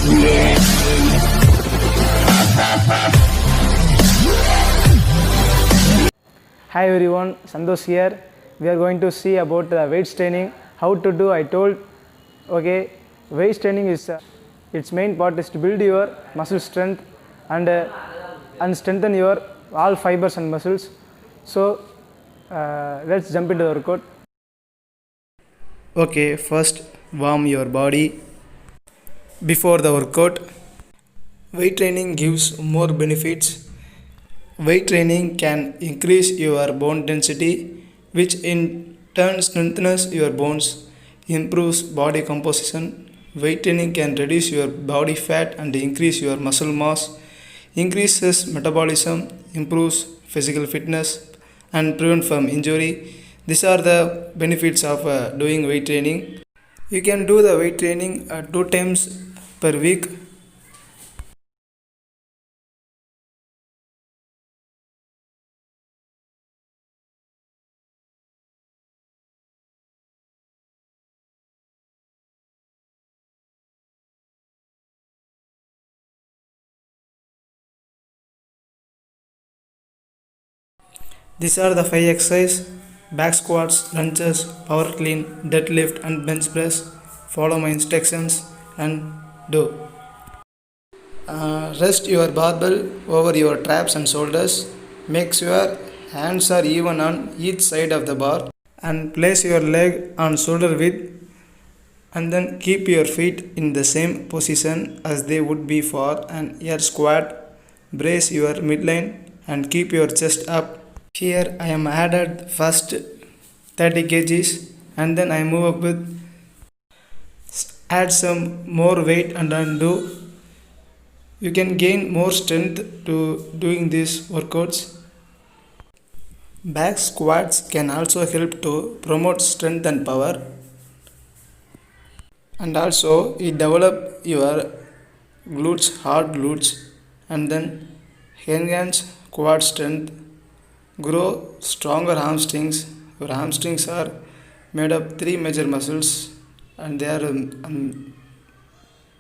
Hi everyone, Santosh here. We are going to see about the weight training. How to do? I told. Okay, weight training is its main part is to build your muscle strength and strengthen your all fibers and muscles. So let's jump into the workout. Okay, first warm your body before the workout. Weight training gives more benefits. Weight training can increase your bone density, which in turn strengthens your bones, improves body composition. Weight training can reduce your body fat and increase your muscle mass, increases metabolism, improves physical fitness, and prevent from injury. These are the benefits of doing weight training. You can do the weight training 2 times per week. These are the 5 exercises: back squats, lunges, power clean, deadlift and bench press. Follow my instructions and do. Rest your barbell over your traps and shoulders. Make sure hands are even on each side of the bar and place your leg on shoulder width, and then keep your feet in the same position as they would be for an air squat. Brace your midline and keep your chest up. Here I am added first 30 kgs and then I move up with add some more weight and undo. You can gain more strength to doing these workouts. Back squats can also help to promote strength and power, and also it develop your glutes, hard glutes, and then enhance quad strength, grow stronger hamstrings. Your hamstrings are made up 3 major muscles, and they are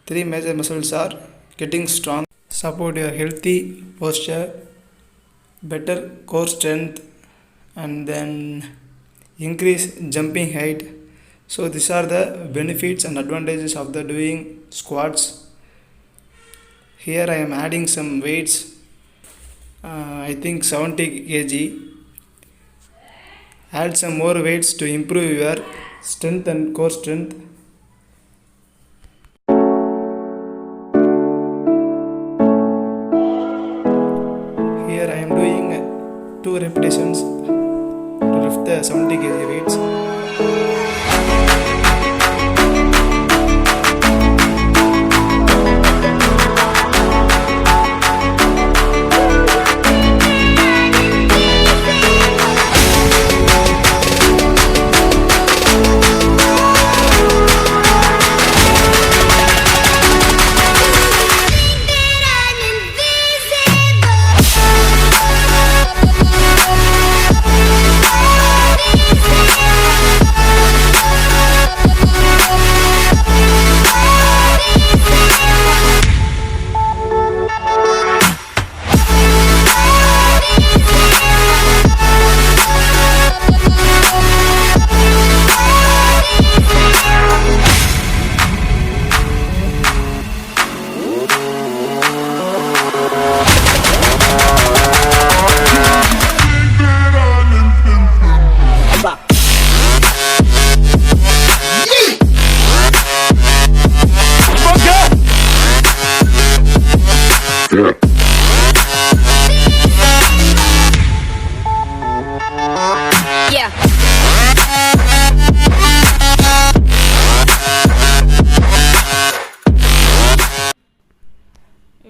3 major muscles are getting strong. Support your healthy posture, better core strength, and then increase jumping height. So these are the benefits and advantages of the doing squats. Here I am adding some weights. I think 70 kg. Add some more weights to improve your strength and core strength. Here I am doing 2 repetitions to lift the 70 kg weights.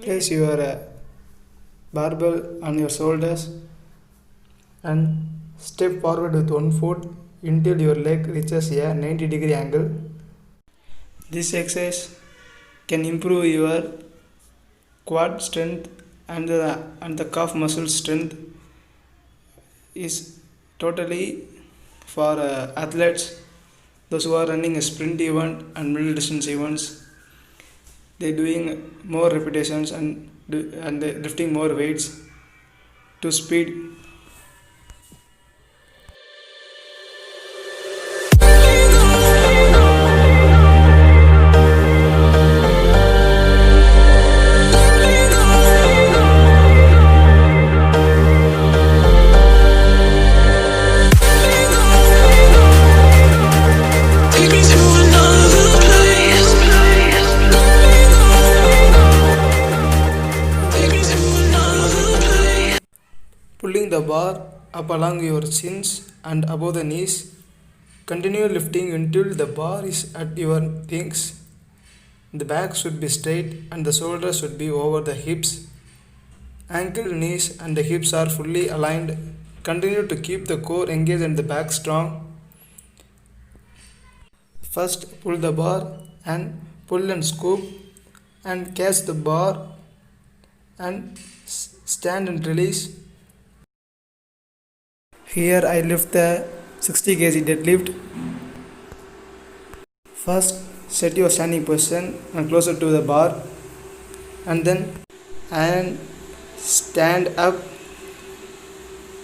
Place your barbell on your shoulders and step forward with one foot until your leg reaches a 90-degree angle. This exercise can improve your quad strength and the calf muscle strength. Is totally for athletes, those who are running a sprint event and middle distance events. they doing more repetitions and they lifting more weights to speed. Take me to another place. Take me to another place. Pulling the bar up along your shins and above the knees. Continue lifting until the bar is at your thighs. The back should be straight and the shoulders should be over the hips. Ankle, knees, and the hips are fully aligned. Continue to keep the core engaged and the back strong. First, pull the bar and pull and scoop and catch the bar and stand and release. Here I lift the 60 kg deadlift. First, set your standing position and closer to the bar, and stand up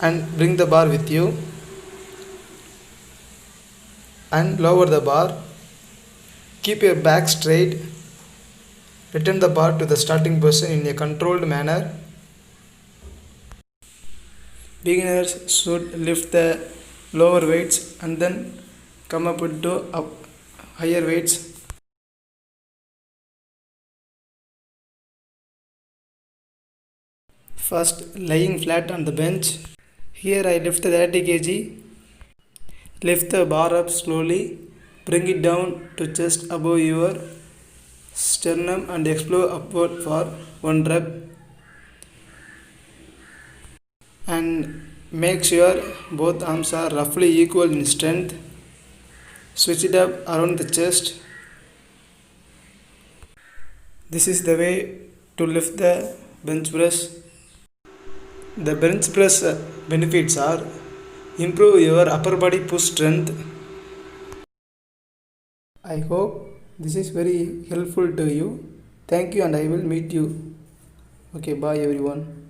and bring the bar with you and lower the bar. Keep your back straight. Return the bar to the starting position in a controlled manner. Beginners should lift the lower weights and then come up into higher weights. First, lying flat on the bench. Here I lift the 30 kg. Lift the bar up slowly. Bring it down to just above your sternum and explore upward for 1 rep. And make sure both arms are roughly equal in strength. Switch it up around the chest. This is the way to lift the bench press. The bench press benefits are improve your upper body push strength. I hope this is very helpful to you. Thank you and I will meet you. Okay, bye everyone.